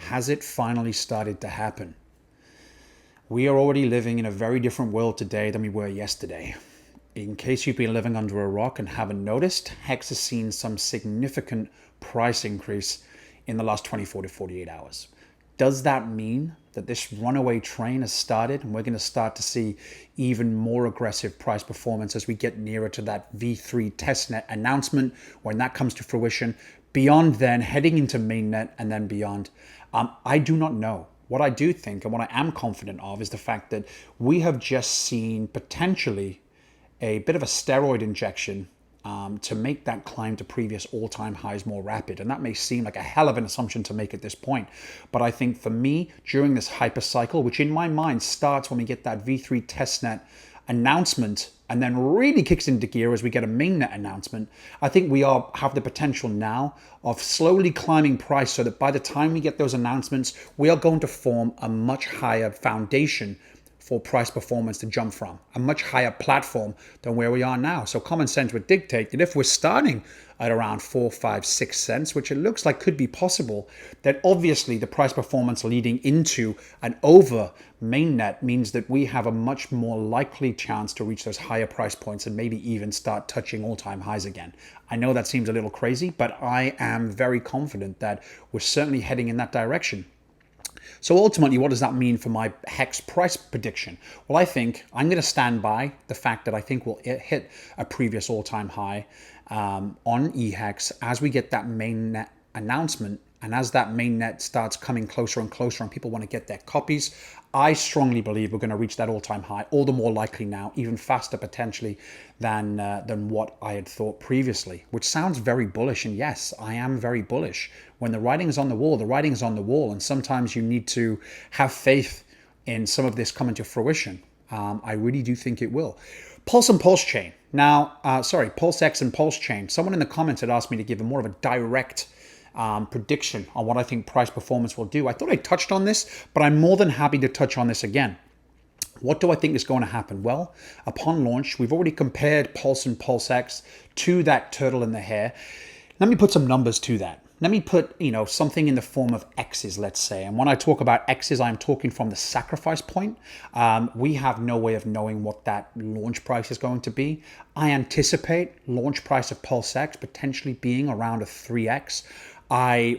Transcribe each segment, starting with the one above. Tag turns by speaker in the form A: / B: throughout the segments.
A: has it finally started to happen? We are already living in a very different world today than we were yesterday. In case you've been living under a rock and haven't noticed, HEX has seen some significant price increase in the last 24 to 48 hours. Does that mean that this runaway train has started and we're going to start to see even more aggressive price performance as we get nearer to that V3 testnet announcement when that comes to fruition? Beyond then, heading into mainnet and then beyond, I do not know. What I do think and what I am confident of is the fact that we have just seen potentially a bit of a steroid injection to make that climb to previous all-time highs more rapid. And that may seem like a hell of an assumption to make at this point. But I think for me, during this hyper cycle, which in my mind starts when we get that V3 testnet announcement and then really kicks into gear as we get a mainnet announcement, I think we have the potential now of slowly climbing price so that by the time we get those announcements, we are going to form a much higher foundation for price performance to jump from, a much higher platform than where we are now. So common sense would dictate that if we're starting at around 4, 5, 6 cents, which it looks like could be possible, that obviously the price performance leading into and over mainnet means that we have a much more likely chance to reach those higher price points and maybe even start touching all-time highs again. I know that seems a little crazy, but I am very confident that we're certainly heading in that direction. So ultimately, what does that mean for my HEX price prediction? Well, I think I'm going to stand by the fact that I think we'll hit a previous all-time high on EHEX as we get that mainnet announcement. And as that mainnet starts coming closer and closer and people want to get their copies, I strongly believe we're going to reach that all-time high, all the more likely now, even faster potentially than what I had thought previously, which sounds very bullish. And yes, I am very bullish. When the writing is on the wall, the writing is on the wall. And sometimes you need to have faith in some of this coming to fruition. I really do think it will. Pulse and PulseChain. Now, PulseX and PulseChain. Someone in the comments had asked me to give a more of a direct prediction on what I think price performance will do. I thought I touched on this, but I'm more than happy to touch on this again. What do I think is going to happen? Well, upon launch, we've already compared Pulse and PulseX to that turtle in the hair. Let me put some numbers to that. Let me put, something in the form of X's, let's say. And when I talk about X's, I'm talking from the sacrifice point. We have no way of knowing what that launch price is going to be. I anticipate launch price of PulseX potentially being around a 3X.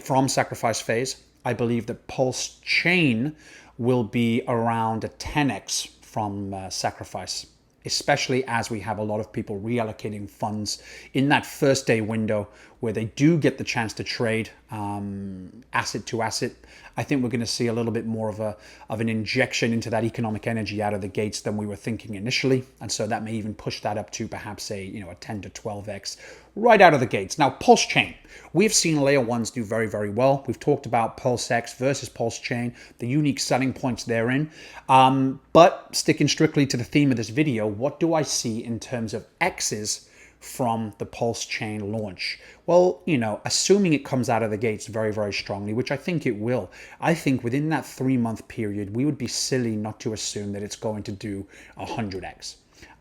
A: From sacrifice phase, I believe that PulseChain will be around a 10X from sacrifice, especially as we have a lot of people reallocating funds in that first day window where they do get the chance to trade asset to asset. I think we're going to see a little bit more of an injection into that economic energy out of the gates than we were thinking initially. And so that may even push that up to perhaps a 10 to 12X right out of the gates. Now, PulseChain. We've seen layer ones do very, very well. We've talked about PulseX versus PulseChain, the unique selling points therein. But sticking strictly to the theme of this video, what do I see in terms of X's from the PulseChain launch? Well, assuming it comes out of the gates very, very strongly, which I think it will, I think within that 3-month period, we would be silly not to assume that it's going to do 100X.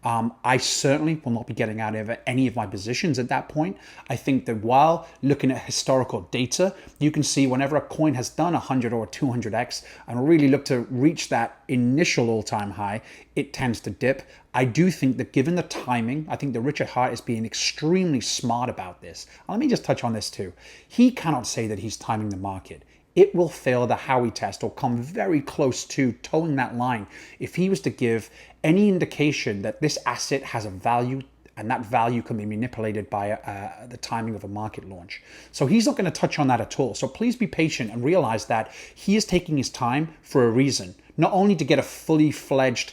A: I certainly will not be getting out of any of my positions at that point. I think that while looking at historical data, you can see whenever a coin has done 100 or 200x and really look to reach that initial all-time high, it tends to dip. I do think that given the timing, I think that Richard Hart is being extremely smart about this. And let me just touch on this too. He cannot say that he's timing the market. It will fail the Howey test or come very close to towing that line if he was to give any indication that this asset has a value and that value can be manipulated by the timing of a market launch. So he's not going to touch on that at all. So please be patient and realize that he is taking his time for a reason, not only to get a fully fledged,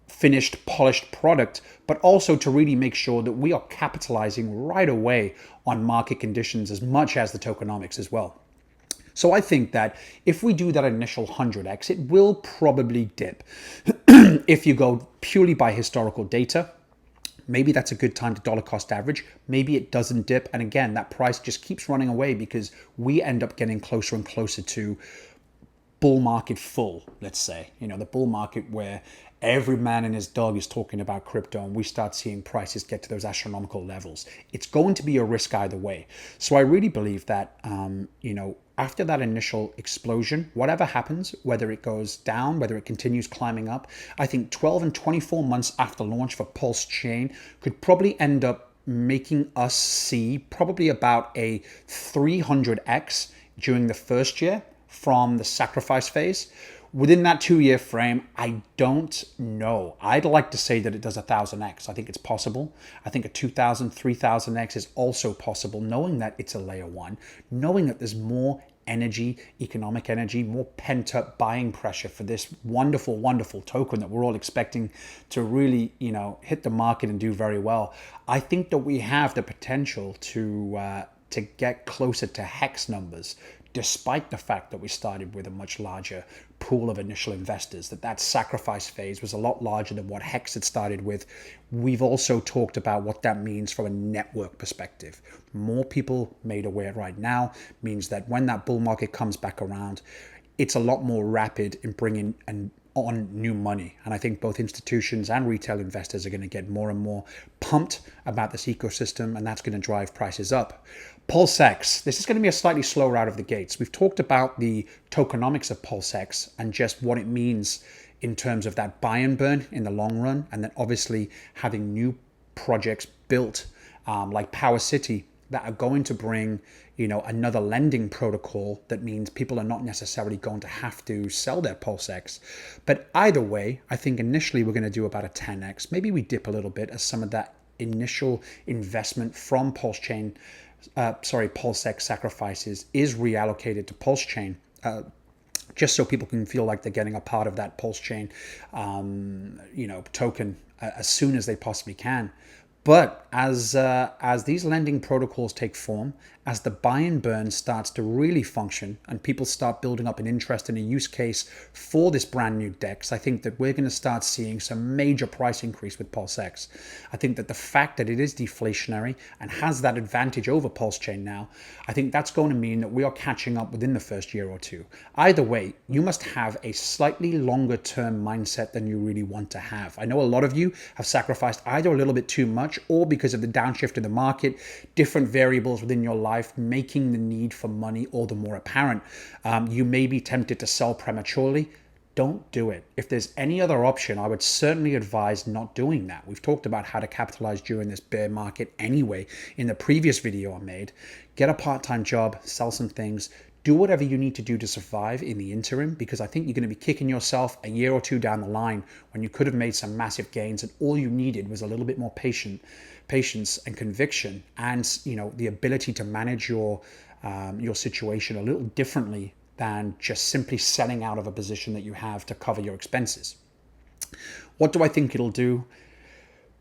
A: finished, polished product, but also to really make sure that we are capitalizing right away on market conditions as much as the tokenomics as well. So I think that if we do that initial 100x, it will probably dip. If you go purely by historical data, maybe that's a good time to dollar cost average. Maybe it doesn't dip. And again, that price just keeps running away because we end up getting closer and closer to bull market full, let's say. The bull market where every man and his dog is talking about crypto and we start seeing prices get to those astronomical levels. It's going to be a risk either way. So I really believe that, after that initial explosion, whatever happens, whether it goes down, whether it continues climbing up, I think 12 and 24 months after launch for PulseChain could probably end up making us see probably about a 300x during the first year from the sacrifice phase. Within that 2-year frame, I don't know. I'd like to say that it does 1,000x. I think it's possible. I think a 2,000, 3,000x is also possible, knowing that it's a layer one, knowing that there's more energy, economic energy, more pent-up buying pressure for this wonderful, wonderful token that we're all expecting to really, hit the market and do very well. I think that we have the potential to get closer to HEX numbers, despite the fact that we started with a much larger pool of initial investors, that sacrifice phase was a lot larger than what HEX had started with. We've also talked about what that means from a network perspective. More people made aware right now means that when that bull market comes back around, it's a lot more rapid in bringing on new money. And I think both institutions and retail investors are going to get more and more pumped about this ecosystem, and that's going to drive prices up. PulseX, this is going to be a slightly slower out of the gates. We've talked about the tokenomics of PulseX and just what it means in terms of that buy and burn in the long run, and then obviously having new projects built like Power City that are going to bring another lending protocol. That means people are not necessarily going to have to sell their PulseX. But either way, I think initially we're going to do about a 10x. Maybe we dip a little bit as some of that initial investment from PulseX sacrifices is reallocated to PulseChain, just so people can feel like they're getting a part of that PulseChain, token as soon as they possibly can. But as these lending protocols take form, as the buy and burn starts to really function and people start building up an interest in a use case for this brand new DEX, I think that we're going to start seeing some major price increase with PulseX. I think that the fact that it is deflationary and has that advantage over PulseChain now, I think that's going to mean that we are catching up within the first year or two. Either way, you must have a slightly longer term mindset than you really want to have. I know a lot of you have sacrificed either a little bit too much or because of the downshift of the market, different variables within your life making the need for money all the more apparent. You may be tempted to sell prematurely. Don't do it. If there's any other option, I would certainly advise not doing that. We've talked about how to capitalize during this bear market anyway in the previous video I made. Get a part-time job, sell some things, do whatever you need to do to survive in the interim, because I think you're going to be kicking yourself a year or two down the line when you could have made some massive gains and all you needed was a little bit more patience and conviction, and the ability to manage your situation a little differently than just simply selling out of a position that you have to cover your expenses. What do I think it'll do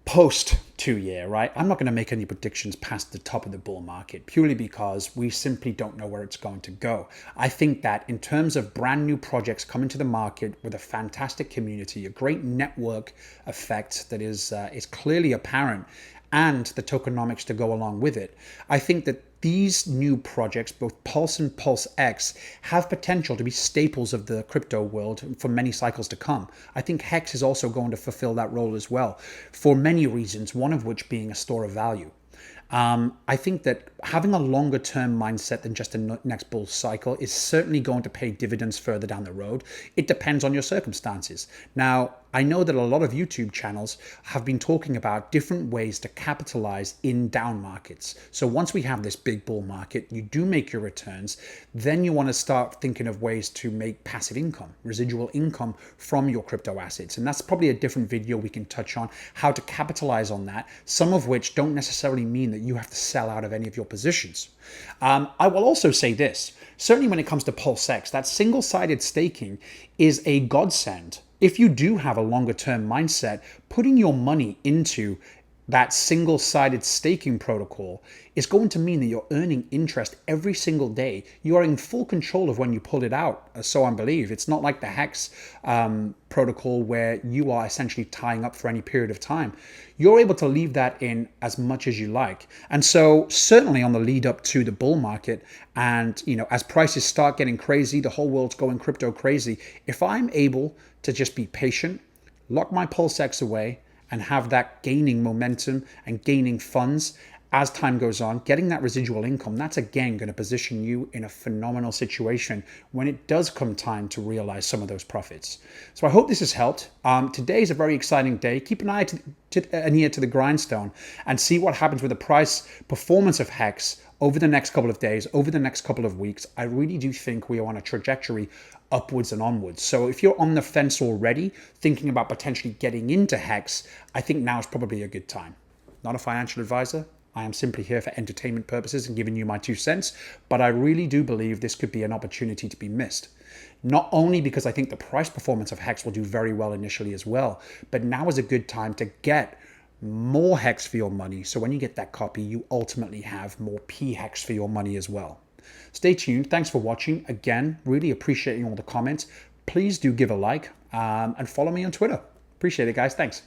A: post 2-year, right? I'm not going to make any predictions past the top of the bull market purely because we simply don't know where it's going to go. I think that in terms of brand new projects coming to the market with a fantastic community, a great network effect that is clearly apparent, and the tokenomics to go along with it, I think that these new projects, both Pulse and PulseX, have potential to be staples of the crypto world for many cycles to come. I think HEX is also going to fulfill that role as well, for many reasons, one of which being a store of value. I think that having a longer term mindset than just the next bull cycle is certainly going to pay dividends further down the road. It depends on your circumstances. Now, I know that a lot of YouTube channels have been talking about different ways to capitalize in down markets. So once we have this big bull market, you do make your returns, then you want to start thinking of ways to make passive income, residual income from your crypto assets. And that's probably a different video we can touch on, how to capitalize on that, some of which don't necessarily mean that you have to sell out of any of your positions. I will also say this, certainly when it comes to PulseX, that single-sided staking is a godsend. If you do have a longer term mindset, putting your money into that single-sided staking protocol is going to mean that you're earning interest every single day. You are in full control of when you pull it out, so I believe. It's not like the HEX protocol where you are essentially tying up for any period of time. You're able to leave that in as much as you like. And so certainly on the lead up to the bull market, and as prices start getting crazy, the whole world's going crypto crazy. If I'm able to just be patient, lock my PulseX away, and have that gaining momentum and gaining funds as time goes on, getting that residual income, that's again going to position you in a phenomenal situation when it does come time to realize some of those profits. So I hope this has helped. Today is a very exciting day. Keep an eye an ear to the grindstone and see what happens with the price performance of HEX over the next couple of days, over the next couple of weeks. I really do think we are on a trajectory upwards and onwards. So if you're on the fence already, thinking about potentially getting into HEX, I think now is probably a good time. Not a financial advisor. I am simply here for entertainment purposes and giving you my 2 cents, but I really do believe this could be an opportunity to be missed. Not only because I think the price performance of HEX will do very well initially as well, but now is a good time to get more HEX for your money. So when you get that copy, you ultimately have more PHEX for your money as well. Stay tuned. Thanks for watching. Again, really appreciating all the comments. Please do give a like and follow me on Twitter. Appreciate it, guys. Thanks.